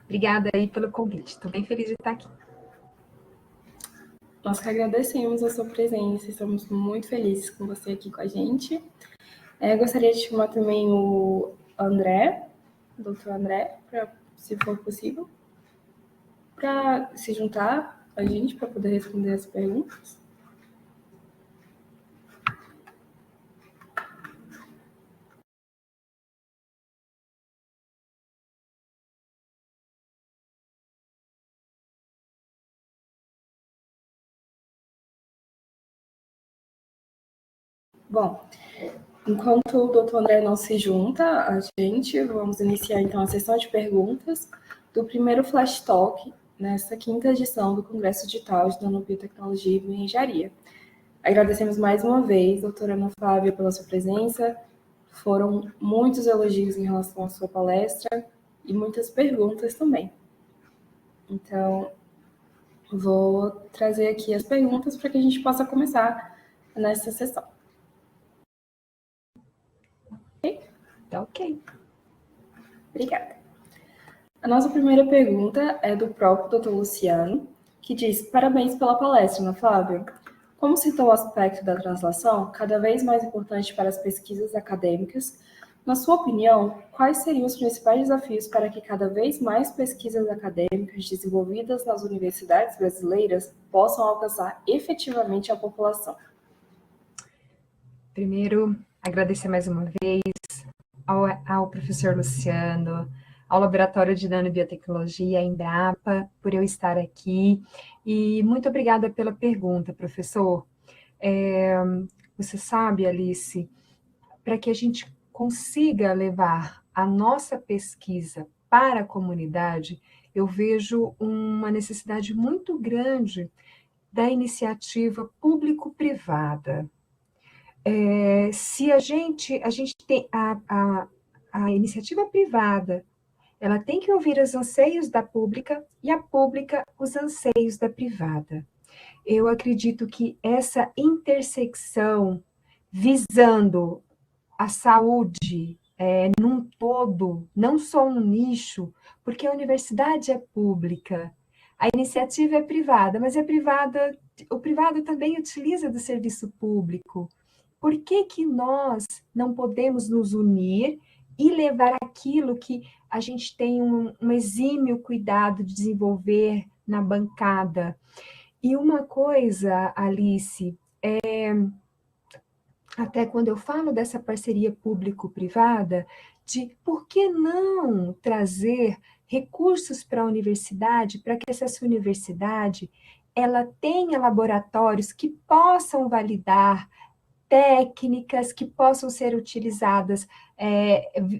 Obrigada aí pelo convite. Estou bem feliz de estar aqui. Nós que agradecemos a sua presença, estamos muito felizes com você aqui com a gente. Gostaria de chamar também o André, o doutor André, se for possível, para se juntar a gente para poder responder as perguntas. Bom, enquanto o doutor André não se junta a gente, vamos iniciar então a sessão de perguntas do primeiro Flash Talk, nesta quinta edição do Congresso Digital de Nanobiotecnologia e Bioengenharia. Agradecemos mais uma vez, doutora Ana Flávia, pela sua presença. Foram muitos elogios em relação à sua palestra e muitas perguntas também. Então, vou trazer aqui as perguntas para que a gente possa começar nessa sessão. Tá ok. Obrigada. A nossa primeira pergunta é do próprio Dr. Luciano, que diz: parabéns pela palestra, Ana Flávia. Como citou o aspecto da translação, cada vez mais importante para as pesquisas acadêmicas, na sua opinião, quais seriam os principais desafios para que cada vez mais pesquisas acadêmicas desenvolvidas nas universidades brasileiras possam alcançar efetivamente a população? Primeiro, agradecer mais uma vez ao professor Luciano, ao Laboratório de Nanobiotecnologia, a Embrapa, por eu estar aqui. E muito obrigada pela pergunta, professor. Você sabe, Alice, para que a gente consiga levar a nossa pesquisa para a comunidade, eu vejo uma necessidade muito grande da iniciativa público-privada. Se a gente tem a iniciativa privada, ela tem que ouvir os anseios da pública e a pública os anseios da privada. Eu acredito que essa intersecção visando a saúde num todo, não só um nicho, porque a universidade é pública, a iniciativa é privada, mas o privado também utiliza do serviço público. Por que nós não podemos nos unir e levar aquilo que a gente tem um exímio cuidado de desenvolver na bancada? E uma coisa, Alice, até quando eu falo dessa parceria público-privada, de por que não trazer recursos para a universidade, para que essa universidade ela tenha laboratórios que possam validar técnicas que possam ser utilizadas,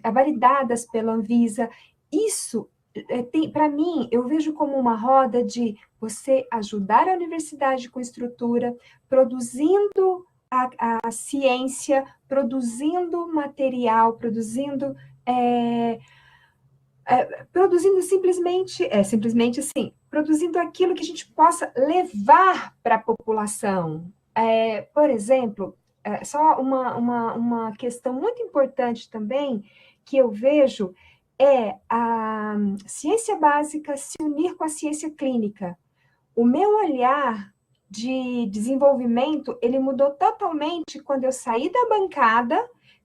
validadas pela Anvisa. Isso, para mim, eu vejo como uma roda de você ajudar a universidade com estrutura, produzindo a ciência, produzindo material, produzindo simplesmente assim, produzindo aquilo que a gente possa levar para a população. Por exemplo, só uma questão muito importante também que eu vejo é a ciência básica se unir com a ciência clínica. O meu olhar de desenvolvimento, ele mudou totalmente quando eu saí da bancada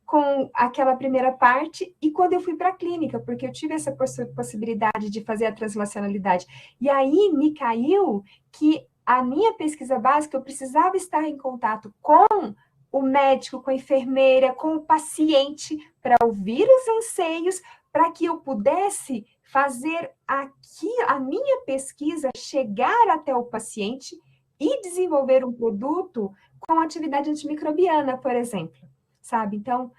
com aquela primeira parte e quando eu fui para a clínica, porque eu tive essa possibilidade de fazer a translacionalidade. E aí me caiu que a minha pesquisa básica, eu precisava estar em contato com o médico, com a enfermeira, com o paciente, para ouvir os anseios, para que eu pudesse fazer a minha pesquisa chegar até o paciente e desenvolver um produto com atividade antimicrobiana, por exemplo, sabe? Então,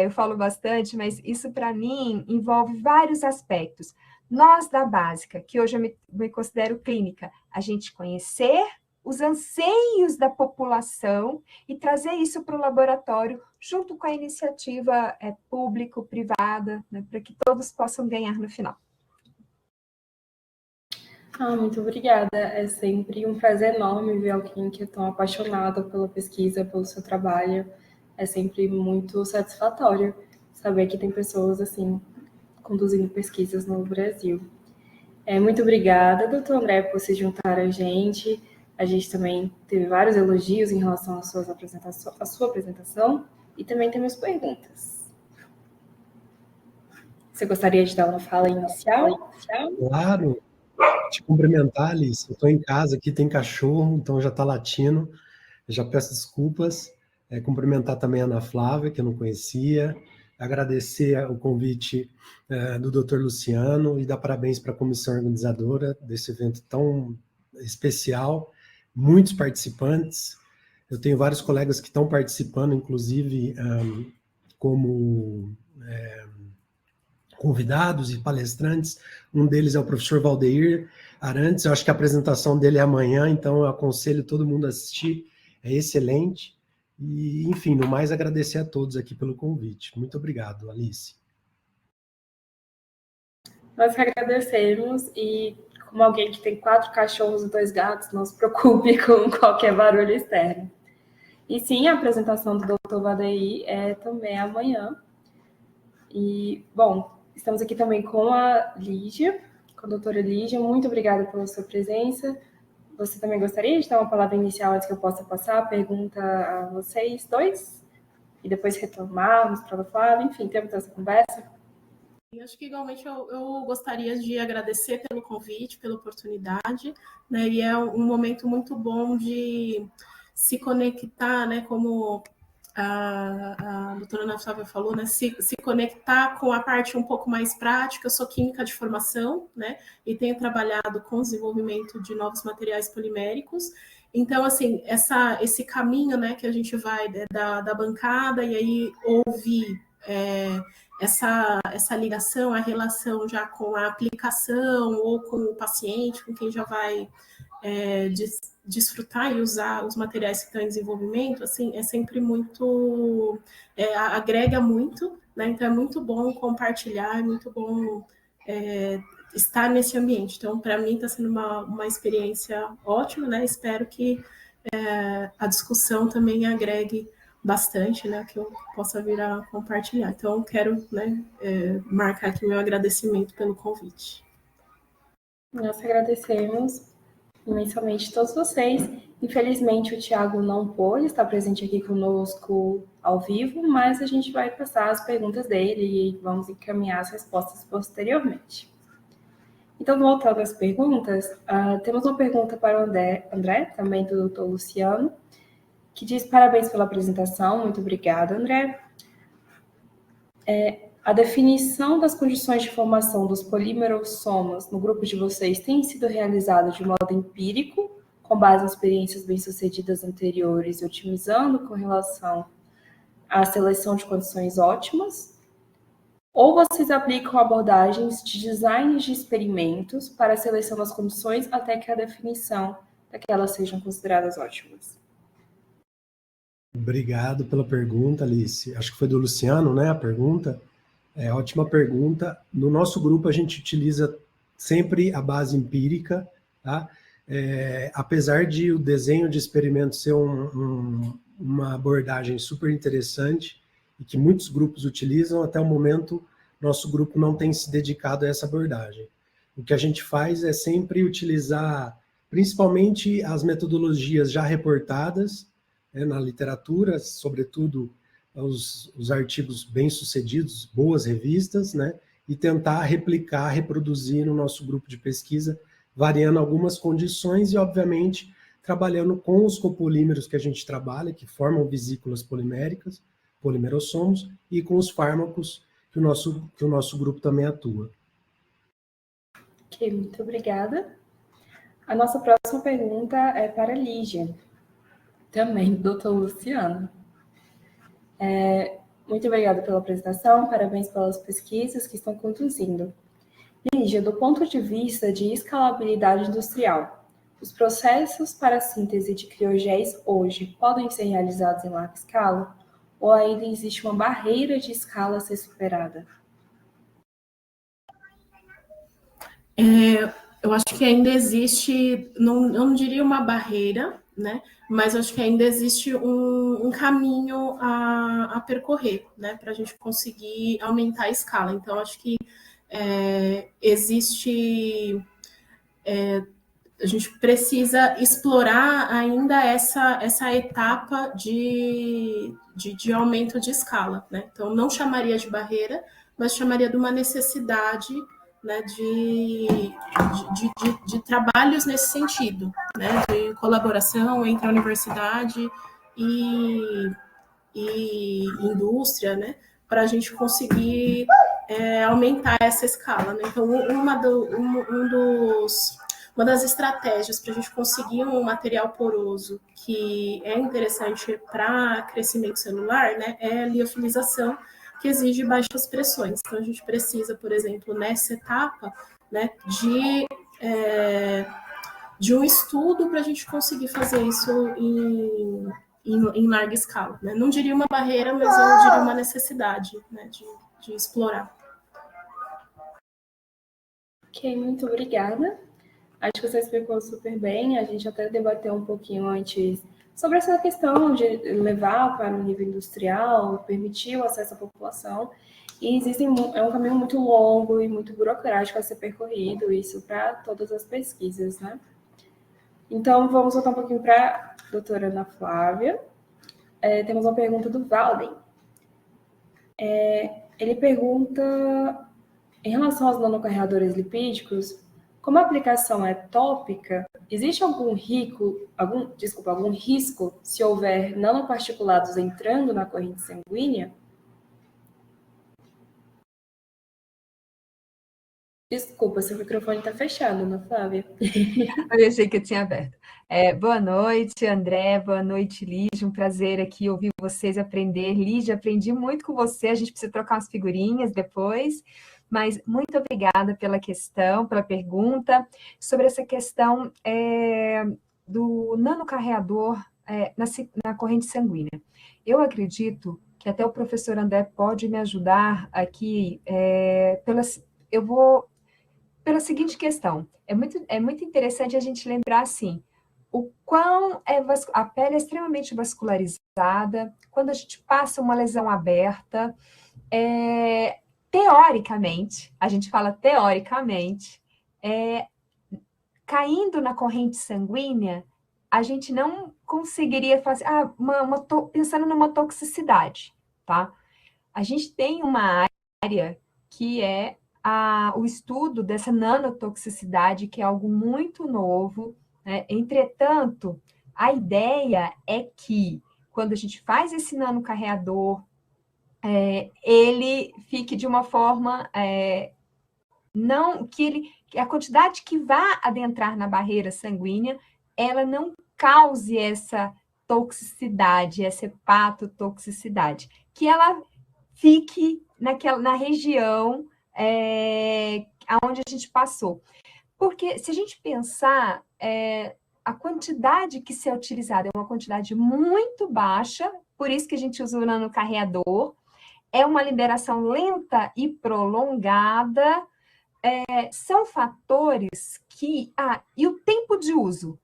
eu falo bastante, mas isso para mim envolve vários aspectos. Nós da básica, que hoje eu me considero clínica, a gente conhecer os anseios da população e trazer isso para o laboratório, junto com a iniciativa público-privada, né, para que todos possam ganhar no final. Muito obrigada. É sempre um prazer enorme ver alguém que é tão apaixonado pela pesquisa, pelo seu trabalho. É sempre muito satisfatório saber que tem pessoas assim conduzindo pesquisas no Brasil. Muito obrigada, doutor André, por se juntar a gente. A gente também teve vários elogios em relação à sua apresentação e também temos perguntas. Você gostaria de dar uma fala inicial? Claro, te cumprimentar, Alice. Eu estou em casa, aqui tem cachorro, então já está latindo. Eu já peço desculpas. Cumprimentar também a Ana Flávia, que eu não conhecia. Agradecer o convite do Dr. Luciano e dar parabéns para a comissão organizadora desse evento tão especial. Muitos participantes. Eu tenho vários colegas que estão participando, inclusive como convidados e palestrantes. Um deles é o professor Valdeir Arantes. Eu acho que a apresentação dele é amanhã, então eu aconselho todo mundo a assistir. É excelente. E, enfim, no mais, agradecer a todos aqui pelo convite. Muito obrigado, Alice. Nós que agradecemos e, como alguém que tem 4 cachorros e 2 gatos, não se preocupe com qualquer barulho externo. E sim, a apresentação do Dr. Valdeir é também amanhã. E, bom, estamos aqui também com a Lígia, com a doutora Lígia. Muito obrigada pela sua presença. Você também gostaria de dar uma palavra inicial antes que eu possa passar a pergunta a vocês dois? E depois retomarmos para a Flávia, enfim, temos essa conversa. Eu acho que, igualmente, eu gostaria de agradecer pelo convite, pela oportunidade, né? E é um momento muito bom de se conectar, né? Como a doutora Ana Flávia falou, né? Se conectar com a parte um pouco mais prática. Eu sou química de formação, né? E tenho trabalhado com o desenvolvimento de novos materiais poliméricos. Então, assim, esse caminho, né, que a gente vai da bancada e aí ouvir essa ligação, a relação já com a aplicação ou com o paciente, com quem já vai desfrutar e usar os materiais que estão em desenvolvimento, assim, é sempre muito, agrega muito, né? Então é muito bom compartilhar, é muito bom estar nesse ambiente. Então, para mim, está sendo uma experiência ótima, né? Espero que a discussão também agregue bastante, né, que eu possa vir a compartilhar. Então, quero, né, marcar aqui o meu agradecimento pelo convite. Nós agradecemos imensamente todos vocês. Infelizmente, o Thiago não pôde estar presente aqui conosco ao vivo, mas a gente vai passar as perguntas dele e vamos encaminhar as respostas posteriormente. Então, voltando às perguntas, temos uma pergunta para o André, também do Dr. Luciano, que diz: parabéns pela apresentação, muito obrigada, André. A definição das condições de formação dos polimerossomas no grupo de vocês tem sido realizada de modo empírico, com base em experiências bem-sucedidas anteriores e otimizando com relação à seleção de condições ótimas? Ou vocês aplicam abordagens de design de experimentos para a seleção das condições até que a definição para que elas sejam consideradas ótimas? Obrigado pela pergunta, Alice. Acho que foi do Luciano, né, a pergunta. Ótima pergunta. No nosso grupo, a gente utiliza sempre a base empírica, tá? Apesar de o desenho de experimento ser uma abordagem super interessante e que muitos grupos utilizam, até o momento, nosso grupo não tem se dedicado a essa abordagem. O que a gente faz é sempre utilizar, principalmente, as metodologias já reportadas, na literatura, sobretudo os artigos bem-sucedidos, boas revistas, né? E tentar replicar, reproduzir no nosso grupo de pesquisa, variando algumas condições e, obviamente, trabalhando com os copolímeros que a gente trabalha, que formam vesículas poliméricas, polimerossomos, e com os fármacos que o nosso grupo também atua. Ok, muito obrigada. A nossa próxima pergunta é para a Lígia, também do Dr. Luciano. Muito obrigada pela apresentação, parabéns pelas pesquisas que estão conduzindo. Lígia, do ponto de vista de escalabilidade industrial, os processos para a síntese de criogéis hoje podem ser realizados em larga escala? Ou ainda existe uma barreira de escala a ser superada? Eu acho que ainda existe, eu não diria uma barreira, né? Mas acho que ainda existe um caminho a percorrer, né? Para a gente conseguir aumentar a escala. Então, acho que existe a gente precisa explorar ainda essa etapa de aumento de escala, né? Então, não chamaria de barreira, mas chamaria de uma necessidade, né, de trabalhos nesse sentido, né, de colaboração entre a universidade e indústria, né, para a gente conseguir aumentar essa escala, né? Então, uma das estratégias para a gente conseguir um material poroso que é interessante para crescimento celular, né, é a liofilização, que exige baixas pressões. Então, a gente precisa, por exemplo, nessa etapa, né, de um estudo para a gente conseguir fazer isso em larga escala, né? Não diria uma barreira, mas eu diria uma necessidade, né, de explorar. Ok, muito obrigada. Acho que você explicou super bem. A gente até debateu um pouquinho antes sobre essa questão de levar para o nível industrial, permitir o acesso à população. E é um caminho muito longo e muito burocrático a ser percorrido, isso para todas as pesquisas, né? Então, vamos voltar um pouquinho para a doutora Ana Flávia. Temos uma pergunta do Valden. Ele pergunta, em relação aos nanocarreadores lipídicos, como a aplicação é tópica, existe algum risco se houver nanoparticulados entrando na corrente sanguínea? Desculpa, seu microfone está fechado, Ana Flávia. Eu achei que eu tinha aberto. Boa noite, André. Boa noite, Lígia. Um prazer aqui ouvir vocês e aprender. Lígia, aprendi muito com você. A gente precisa trocar umas figurinhas depois. Mas muito obrigada pela questão, pela pergunta sobre essa questão do nanocarreador na corrente sanguínea. Eu acredito que até o professor André pode me ajudar aqui pela seguinte questão. É muito interessante a gente lembrar, assim, o quão a pele é extremamente vascularizada, quando a gente passa uma lesão aberta, teoricamente, a gente fala teoricamente, caindo na corrente sanguínea, a gente não conseguiria fazer, pensando numa toxicidade, tá? A gente tem uma área que é o estudo dessa nanotoxicidade, que é algo muito novo, né? Entretanto, a ideia é que, quando a gente faz esse nanocarreador, ele fique de uma forma, que a quantidade que vá adentrar na barreira sanguínea, ela não cause essa toxicidade, essa hepatotoxicidade, que ela fique na região aonde a gente passou. Porque, se a gente pensar, a quantidade que se é utilizada é uma quantidade muito baixa, por isso que a gente usa o nanocarreador, é uma liberação lenta e prolongada, são fatores que... e o tempo de uso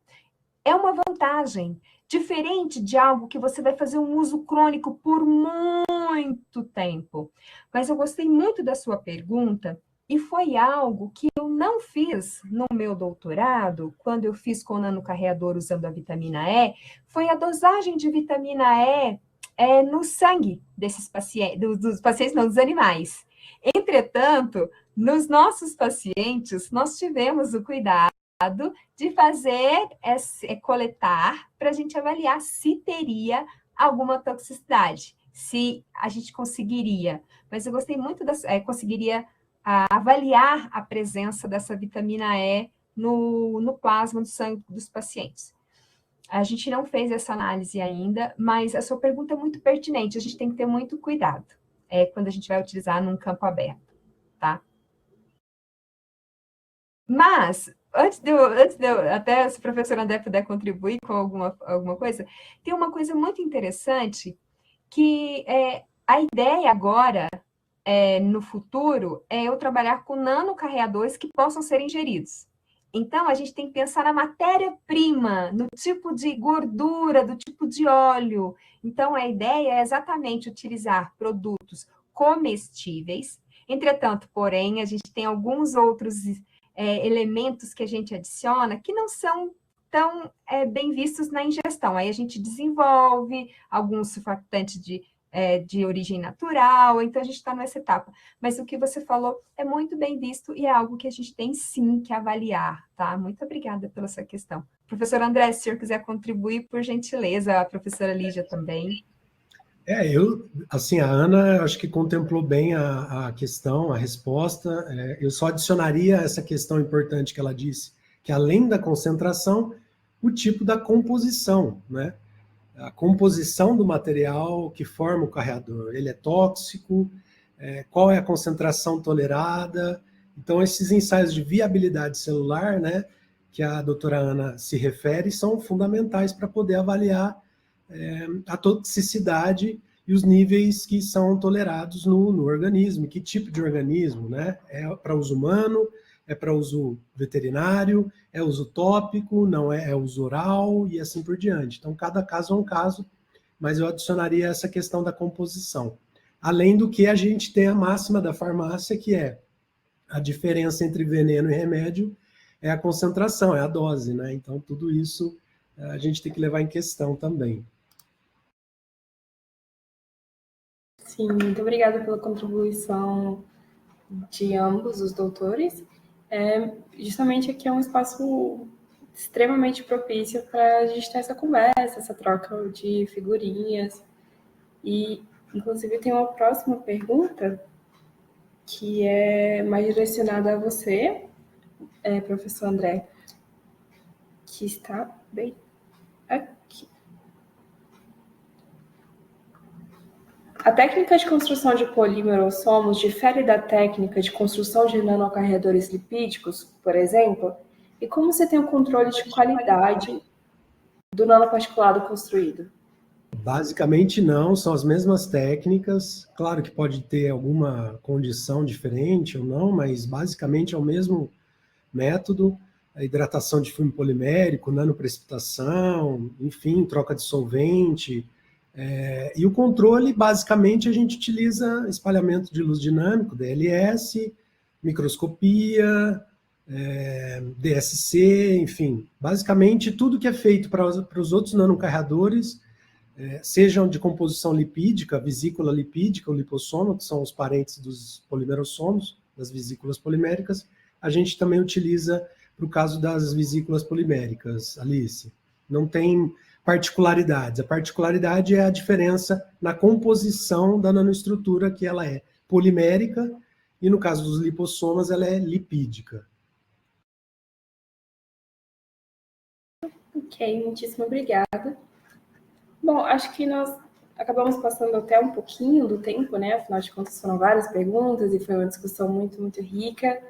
é uma vantagem, diferente de algo que você vai fazer um uso crônico por muito tempo. Mas eu gostei muito da sua pergunta, e foi algo que eu não fiz no meu doutorado, quando eu fiz com o nanocarreador usando a vitamina E, foi a dosagem de vitamina E no sangue desses pacientes, dos pacientes, não, dos animais. Entretanto, nos nossos pacientes, nós tivemos o cuidado de fazer, coletar, para a gente avaliar se teria alguma toxicidade, se a gente conseguiria. Mas eu gostei muito, conseguiria avaliar a presença dessa vitamina E no plasma do sangue dos pacientes. A gente não fez essa análise ainda, mas a sua pergunta é muito pertinente, a gente tem que ter muito cuidado quando a gente vai utilizar num campo aberto, tá? Mas, antes de eu, até se o professor André puder contribuir com alguma coisa, tem uma coisa muito interessante, que a ideia agora, no futuro, é eu trabalhar com nanocarreadores que possam ser ingeridos. Então, a gente tem que pensar na matéria-prima, no tipo de gordura, do tipo de óleo. Então, a ideia é exatamente utilizar produtos comestíveis. Entretanto, porém, a gente tem alguns outros elementos que a gente adiciona que não são tão bem vistos na ingestão. Aí a gente desenvolve alguns surfactantes de origem natural, então a gente está nessa etapa. Mas o que você falou é muito bem visto e é algo que a gente tem sim que avaliar, tá? Muito obrigada pela sua questão. Professor André, se o senhor quiser contribuir, por gentileza, a professora Lígia também. Assim, a Ana, acho que contemplou bem a questão, a resposta. Eu só adicionaria essa questão importante que ela disse, que além da concentração, o tipo da composição, né? A composição do material que forma o carreador. Ele é tóxico? Qual é a concentração tolerada? Então, esses ensaios de viabilidade celular, né, que a doutora Ana se refere, são fundamentais para poder avaliar a toxicidade e os níveis que são tolerados no organismo. Que tipo de organismo, né? É para uso humano? É para uso veterinário? É uso tópico? Não é uso oral? E assim por diante. Então, cada caso é um caso, mas eu adicionaria essa questão da composição. Além do que a gente tem a máxima da farmácia, que é a diferença entre veneno e remédio é a concentração, é a dose, né? Então, tudo isso a gente tem que levar em questão também. Sim, muito obrigada pela contribuição de ambos os doutores. Justamente aqui é um espaço extremamente propício para a gente ter essa conversa, essa troca de figurinhas. E, inclusive, tem uma próxima pergunta que é mais direcionada a você, professor André, que está bem aqui. A técnica de construção de polímeros difere da técnica de construção de nanocarreadores lipídicos, por exemplo? E como você tem o controle de qualidade do nanoparticulado construído? Basicamente não, são as mesmas técnicas. Claro que pode ter alguma condição diferente ou não, mas basicamente é o mesmo método. A hidratação de filme polimérico, nanoprecipitação, enfim, troca de solvente. E o controle, basicamente, a gente utiliza espalhamento de luz dinâmico, DLS, microscopia, DSC, enfim. Basicamente, tudo que é feito para os outros nanocarreadores, sejam de composição lipídica, vesícula lipídica ou lipossoma, que são os parentes dos polimerossomos, das vesículas poliméricas, a gente também utiliza para o caso das vesículas poliméricas, Alice. Não tem particularidades. A particularidade é a diferença na composição da nanoestrutura, que ela é polimérica, e no caso dos lipossomas, ela é lipídica. Ok, muitíssimo obrigada. Bom, acho que nós acabamos passando até um pouquinho do tempo, né? Afinal de contas, foram várias perguntas e foi uma discussão muito, muito rica,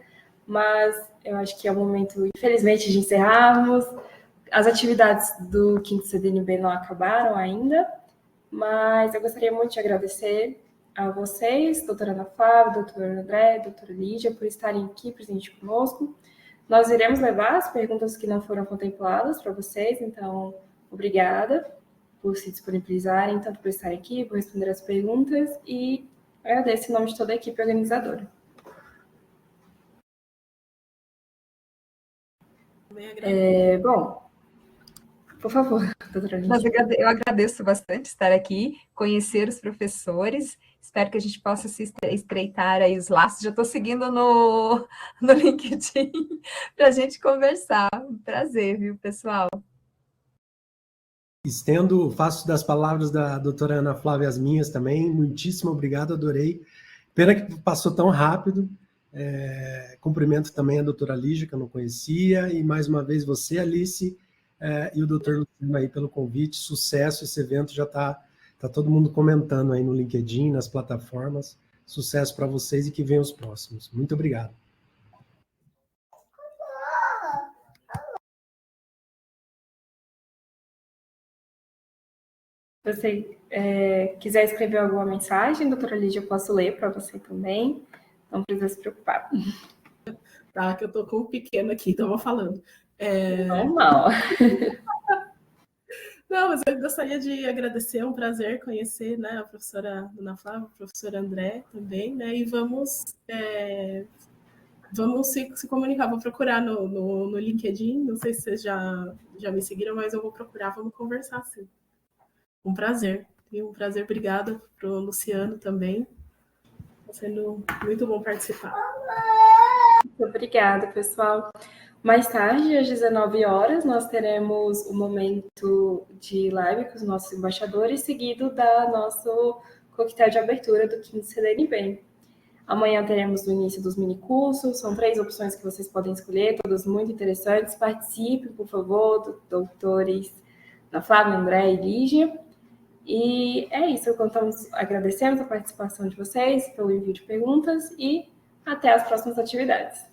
mas eu acho que é o momento, infelizmente, de encerrarmos. As atividades do 5º CDNB não acabaram ainda, mas eu gostaria muito de agradecer a vocês, doutora Ana Flávia, doutor André, doutora Lígia, por estarem aqui presente conosco. Nós iremos levar as perguntas que não foram contempladas para vocês, então, obrigada por se disponibilizarem, tanto por estarem aqui, por responder as perguntas, e agradeço em nome de toda a equipe organizadora. Bom, por favor, doutora Lígia. Eu agradeço bastante estar aqui, conhecer os professores, espero que a gente possa se estreitar aí os laços. Já estou seguindo no LinkedIn para a gente conversar. Um prazer, viu, pessoal? Faço das palavras da doutora Ana Flávia as minhas também. Muitíssimo obrigado, adorei. Pena que passou tão rápido. Cumprimento também a doutora Lígia, que eu não conhecia, e mais uma vez você, Alice, e o doutor Luciano aí pelo convite. Sucesso, esse evento já está todo mundo comentando aí no LinkedIn, nas plataformas. Sucesso para vocês e que venham os próximos. Muito obrigado. Se você quiser escrever alguma mensagem, doutora Lígia, eu posso ler para você também. Não precisa se preocupar. Tá, que eu tô com um pequeno aqui, então vou falando. Normal. Não, mas eu gostaria de agradecer, é um prazer conhecer, né, a professora Ana Flávia, o professor André também, né, e vamos vamos se comunicar. Vou procurar no LinkedIn. Não sei se vocês já me seguiram, mas eu vou procurar. Vamos conversar, sim. Um prazer. Um prazer. Obrigada para o Luciano também. Está sendo muito bom participar. Muito obrigada, pessoal. Mais tarde, às 19 horas, nós teremos o momento de live com os nossos embaixadores, seguido da nosso coquetel de abertura do 15 CDNB. Amanhã teremos o início dos minicursos, são 3 opções que vocês podem escolher, todas muito interessantes. Participem, por favor, doutores Ana Flávia, André e Lígia. E é isso, agradecemos a participação de vocês, pelo envio de perguntas e até as próximas atividades.